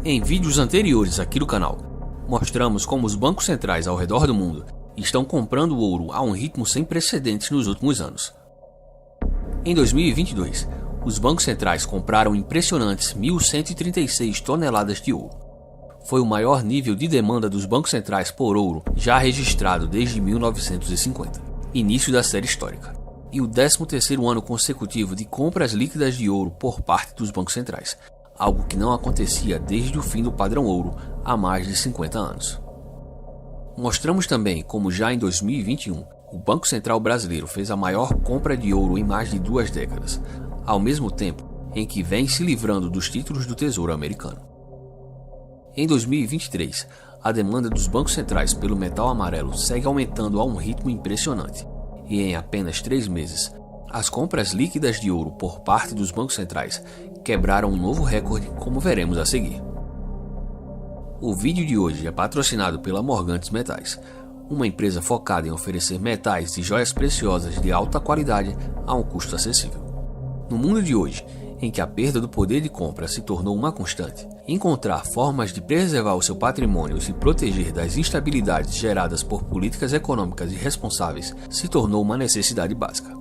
Em vídeos anteriores aqui do canal, mostramos como os bancos centrais ao redor do mundo estão comprando ouro a um ritmo sem precedentes nos últimos anos. Em 2022, os bancos centrais compraram impressionantes 1.136 toneladas de ouro. Foi o maior nível de demanda dos bancos centrais por ouro já registrado desde 1950, início da série histórica, e o 13º ano consecutivo de compras líquidas de ouro por parte dos bancos centrais, algo que não acontecia desde o fim do padrão ouro há mais de 50 anos. Mostramos também como já em 2021, o Banco Central brasileiro fez a maior compra de ouro em mais de 2 décadas, ao mesmo tempo em que vem se livrando dos títulos do Tesouro americano. Em 2023, a demanda dos bancos centrais pelo metal amarelo segue aumentando a um ritmo impressionante, e em apenas 3 meses, as compras líquidas de ouro por parte dos bancos centrais quebraram um novo recorde, como veremos a seguir. O vídeo de hoje é patrocinado pela Morgantes Metais, uma empresa focada em oferecer metais e joias preciosas de alta qualidade a um custo acessível. No mundo de hoje, em que a perda do poder de compra se tornou uma constante, encontrar formas de preservar o seu patrimônio e se proteger das instabilidades geradas por políticas econômicas irresponsáveis se tornou uma necessidade básica.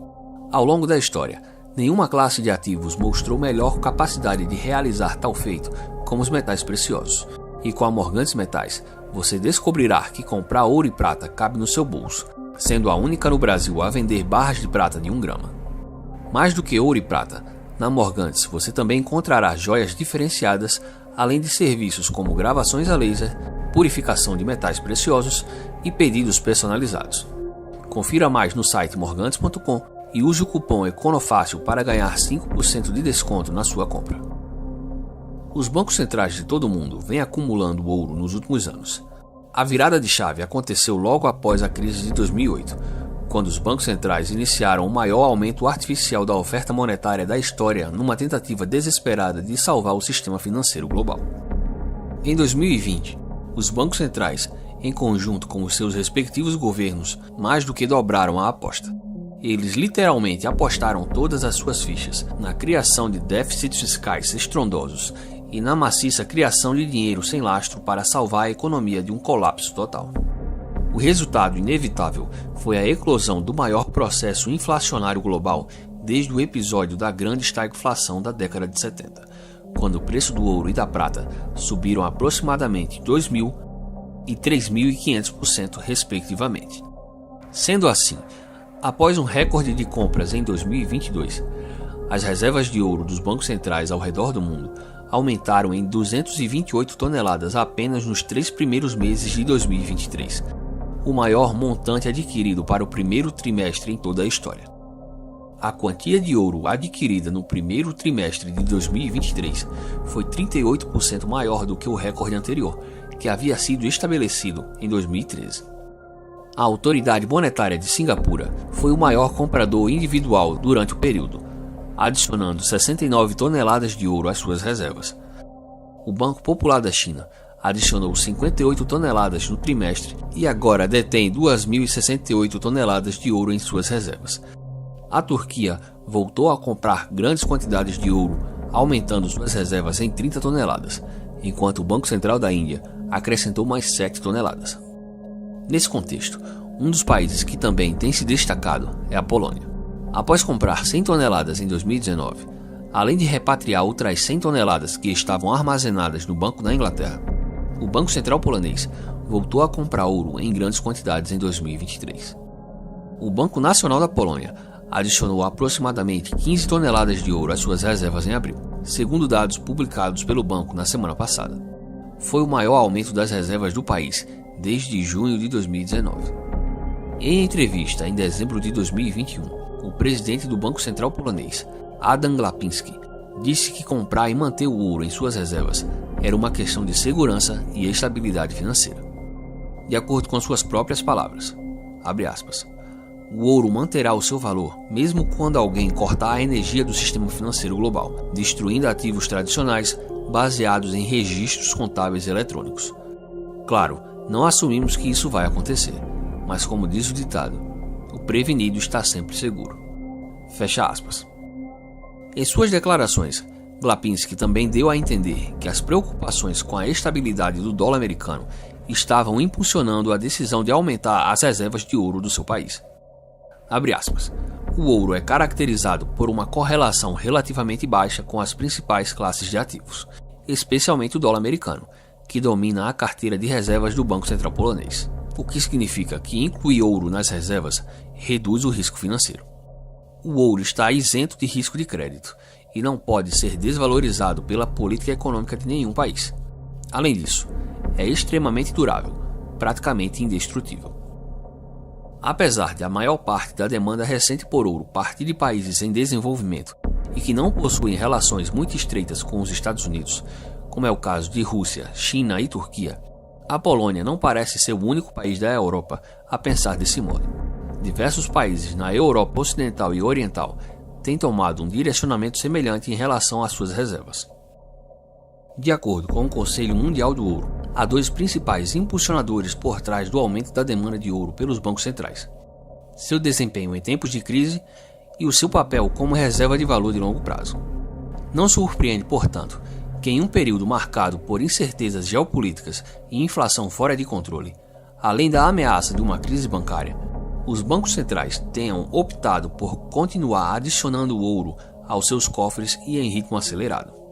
Ao longo da história, nenhuma classe de ativos mostrou melhor capacidade de realizar tal feito como os metais preciosos, e com a Morgantes Metais, você descobrirá que comprar ouro e prata cabe no seu bolso, sendo a única no Brasil a vender barras de prata de 1 grama. Mais do que ouro e prata, na Morgantes você também encontrará joias diferenciadas, além de serviços como gravações a laser, purificação de metais preciosos e pedidos personalizados. Confira mais no site morgantes.com e use o cupom ECONOFÁCIL para ganhar 5% de desconto na sua compra. Os bancos centrais de todo o mundo vêm acumulando ouro nos últimos anos. A virada de chave aconteceu logo após a crise de 2008, quando os bancos centrais iniciaram o maior aumento artificial da oferta monetária da história numa tentativa desesperada de salvar o sistema financeiro global. Em 2020, os bancos centrais, em conjunto com os seus respectivos governos, mais do que dobraram a aposta. Eles literalmente apostaram todas as suas fichas na criação de déficits fiscais estrondosos e na maciça criação de dinheiro sem lastro para salvar a economia de um colapso total. O resultado inevitável foi a eclosão do maior processo inflacionário global desde o episódio da grande estagflação da década de 70, quando o preço do ouro e da prata subiram aproximadamente 2.000% e 3.500% respectivamente. Sendo assim, após um recorde de compras em 2022, as reservas de ouro dos bancos centrais ao redor do mundo aumentaram em 228 toneladas apenas nos 3 primeiros meses de 2023, o maior montante adquirido para o primeiro trimestre em toda a história. A quantia de ouro adquirida no primeiro trimestre de 2023 foi 38% maior do que o recorde anterior, que havia sido estabelecido em 2013. A Autoridade Monetária de Singapura foi o maior comprador individual durante o período, adicionando 69 toneladas de ouro às suas reservas. O Banco Popular da China adicionou 58 toneladas no trimestre e agora detém 2.068 toneladas de ouro em suas reservas. A Turquia voltou a comprar grandes quantidades de ouro, aumentando suas reservas em 30 toneladas, enquanto o Banco Central da Índia acrescentou mais 7 toneladas. Nesse contexto, um dos países que também tem se destacado é a Polônia. Após comprar 100 toneladas em 2019, além de repatriar outras 100 toneladas que estavam armazenadas no Banco da Inglaterra, o Banco Central polonês voltou a comprar ouro em grandes quantidades em 2023. O Banco Nacional da Polônia adicionou aproximadamente 15 toneladas de ouro às suas reservas em abril, segundo dados publicados pelo banco na semana passada. Foi o maior aumento das reservas do país desde junho de 2019. Em entrevista em dezembro de 2021, o presidente do Banco Central polonês, Adam Glapiński, disse que comprar e manter o ouro em suas reservas era uma questão de segurança e estabilidade financeira. De acordo com suas próprias palavras, abre aspas, o ouro manterá o seu valor mesmo quando alguém cortar a energia do sistema financeiro global, destruindo ativos tradicionais baseados em registros contábeis eletrônicos. Claro, não assumimos que isso vai acontecer, mas como diz o ditado, o prevenido está sempre seguro. Fecha aspas. Em suas declarações, Glapinski também deu a entender que as preocupações com a estabilidade do dólar americano estavam impulsionando a decisão de aumentar as reservas de ouro do seu país. Abre aspas. O ouro é caracterizado por uma correlação relativamente baixa com as principais classes de ativos, especialmente o dólar americano, que domina a carteira de reservas do Banco Central polonês, o que significa que incluir ouro nas reservas reduz o risco financeiro. O ouro está isento de risco de crédito e não pode ser desvalorizado pela política econômica de nenhum país. Além disso, é extremamente durável, praticamente indestrutível. Apesar de a maior parte da demanda recente por ouro partir de países em desenvolvimento e que não possuem relações muito estreitas com os Estados Unidos, como é o caso de Rússia, China e Turquia, a Polônia não parece ser o único país da Europa a pensar desse modo. Diversos países na Europa Ocidental e Oriental têm tomado um direcionamento semelhante em relação às suas reservas. De acordo com o Conselho Mundial do Ouro, há dois principais impulsionadores por trás do aumento da demanda de ouro pelos bancos centrais: seu desempenho em tempos de crise e o seu papel como reserva de valor de longo prazo. Não surpreende, portanto, que em um período marcado por incertezas geopolíticas e inflação fora de controle, além da ameaça de uma crise bancária, os bancos centrais tenham optado por continuar adicionando ouro aos seus cofres e em ritmo acelerado.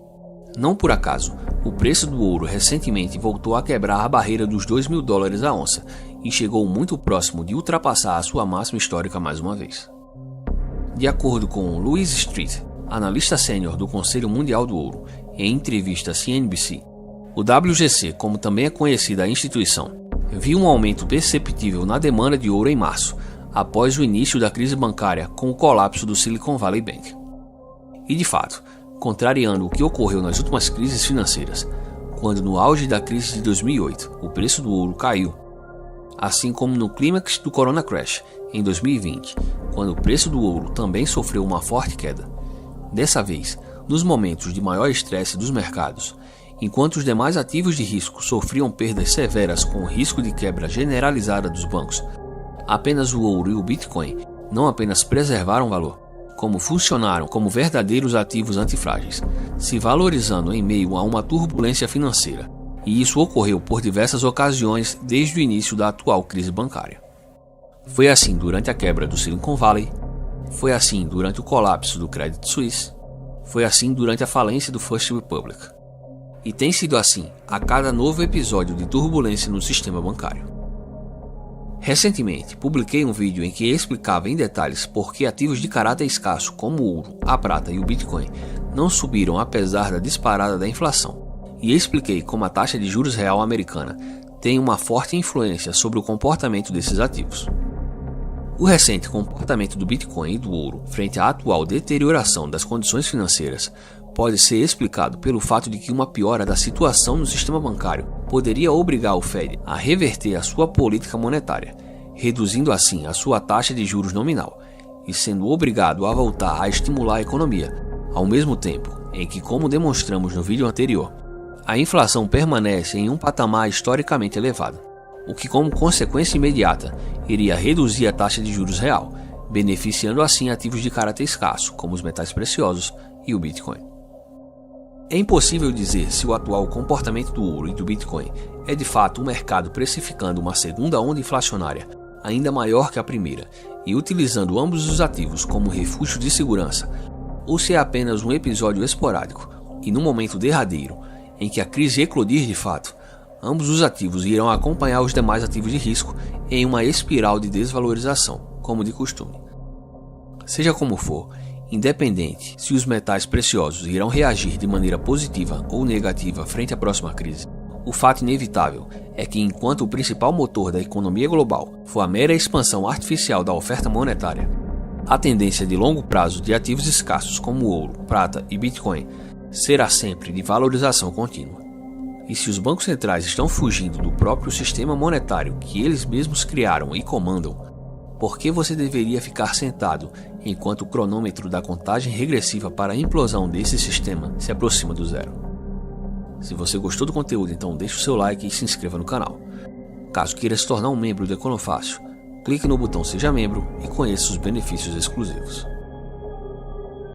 Não por acaso, o preço do ouro recentemente voltou a quebrar a barreira dos $2.000 a onça e chegou muito próximo de ultrapassar a sua máxima histórica mais uma vez. De acordo com Louis Street, analista sênior do Conselho Mundial do Ouro, em entrevista à CNBC, o WGC, como também é conhecida a instituição, viu um aumento perceptível na demanda de ouro em março, após o início da crise bancária com o colapso do Silicon Valley Bank. E de fato, contrariando o que ocorreu nas últimas crises financeiras, quando no auge da crise de 2008 o preço do ouro caiu, assim como no clímax do Corona Crash em 2020, quando o preço do ouro também sofreu uma forte queda. Dessa vez, nos momentos de maior estresse dos mercados, enquanto os demais ativos de risco sofriam perdas severas com o risco de quebra generalizada dos bancos, apenas o ouro e o Bitcoin não apenas preservaram valor, como funcionaram como verdadeiros ativos antifrágeis, se valorizando em meio a uma turbulência financeira, e isso ocorreu por diversas ocasiões desde o início da atual crise bancária. Foi assim durante a quebra do Silicon Valley, foi assim durante o colapso do Credit Suisse, foi assim durante a falência do First Republic. E tem sido assim a cada novo episódio de turbulência no sistema bancário. Recentemente, publiquei um vídeo em que explicava em detalhes por que ativos de caráter escasso como o ouro, a prata e o Bitcoin não subiram apesar da disparada da inflação, e expliquei como a taxa de juros real americana tem uma forte influência sobre o comportamento desses ativos. O recente comportamento do Bitcoin e do ouro frente à atual deterioração das condições financeiras pode ser explicado pelo fato de que uma piora da situação no sistema bancário poderia obrigar o Fed a reverter a sua política monetária, reduzindo assim a sua taxa de juros nominal e sendo obrigado a voltar a estimular a economia, ao mesmo tempo em que, como demonstramos no vídeo anterior, a inflação permanece em um patamar historicamente elevado, o que como consequência imediata iria reduzir a taxa de juros real, beneficiando assim ativos de caráter escasso, como os metais preciosos e o Bitcoin. É impossível dizer se o atual comportamento do ouro e do Bitcoin é de fato um mercado precificando uma segunda onda inflacionária ainda maior que a primeira e utilizando ambos os ativos como refúgio de segurança, ou se é apenas um episódio esporádico e no momento derradeiro em que a crise eclodir de fato, ambos os ativos irão acompanhar os demais ativos de risco em uma espiral de desvalorização, como de costume. Seja como for, independente se os metais preciosos irão reagir de maneira positiva ou negativa frente à próxima crise, o fato inevitável é que enquanto o principal motor da economia global for a mera expansão artificial da oferta monetária, a tendência de longo prazo de ativos escassos como ouro, prata e Bitcoin será sempre de valorização contínua. E se os bancos centrais estão fugindo do próprio sistema monetário que eles mesmos criaram e comandam, por que você deveria ficar sentado enquanto o cronômetro da contagem regressiva para a implosão desse sistema se aproxima do zero? Se você gostou do conteúdo, então deixe o seu like e se inscreva no canal. Caso queira se tornar um membro do Econofácil, clique no botão Seja Membro e conheça os benefícios exclusivos.